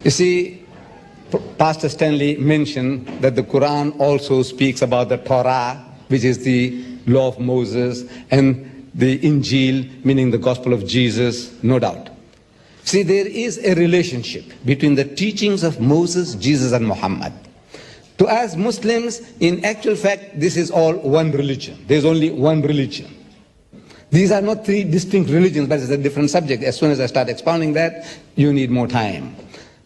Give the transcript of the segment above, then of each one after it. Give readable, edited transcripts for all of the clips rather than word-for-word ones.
You see, Pastor Stanley mentioned that the Quran also speaks about the Torah, which is the law of Moses, and the Injil, meaning the gospel of Jesus, no doubt. See, there is a relationship between the teachings of Moses, Jesus, and Muhammad. To us Muslims, in actual fact, this is all one religion. There's only one religion. These are not three distinct religions, but it's a different subject. As soon as I start expounding that, you need more time.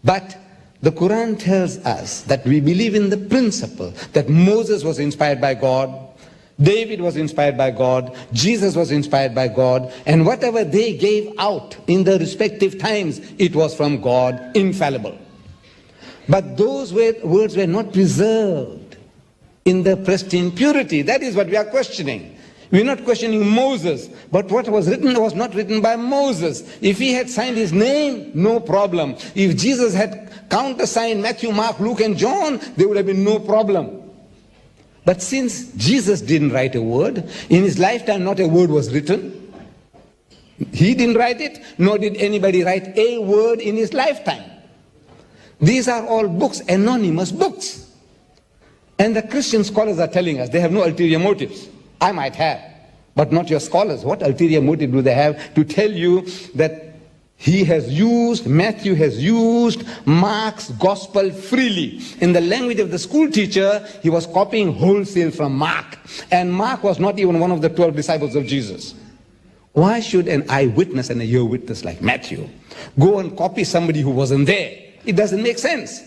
But the Quran tells us that we believe in the principle that Moses was inspired by God, David was inspired by God, Jesus was inspired by God, and whatever they gave out in the respective times, it was from God, infallible. But those words were not preserved in the pristine purity. That is what we are questioning. We're not questioning Moses, but what was written was not written by Moses. If he had signed his name, no problem. If Jesus had countersigned Matthew, Mark, Luke, and John, there would have been no problem. But since Jesus didn't write a word, in his lifetime not a word was written. He didn't write it, nor did anybody write a word in his lifetime. These are all books, anonymous books. And the Christian scholars are telling us they have no ulterior motives. I might have, but not your scholars. What ulterior motive do they have to tell you that Matthew has used Mark's gospel freely? In the language of the school teacher, he was copying wholesale from Mark. And Mark was not even one of the 12 disciples of Jesus. Why should an eyewitness and a ear witness like Matthew go and copy somebody who wasn't there? It doesn't make sense.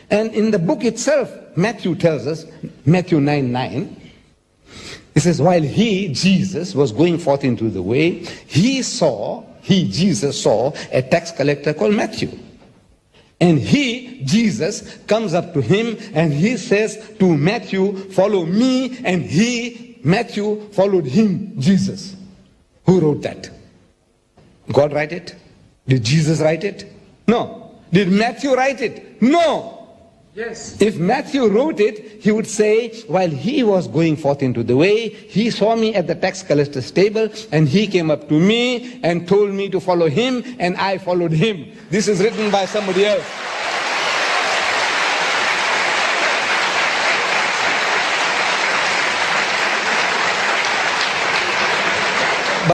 And in the book itself, Matthew tells us, Matthew 9:9, it says, while he, Jesus, was going forth into the way, Jesus, saw a tax collector called Matthew. And he, Jesus, comes up to him and he says to Matthew, follow me. And he, Matthew, followed him, Jesus. Who wrote that? God write it? Did Jesus write it? No. Did Matthew write it? No. Yes. If Matthew wrote it, he would say, while he was going forth into the way, he saw me at the tax collector's table, and he came up to me and told me to follow him, and I followed him. This is written by somebody else.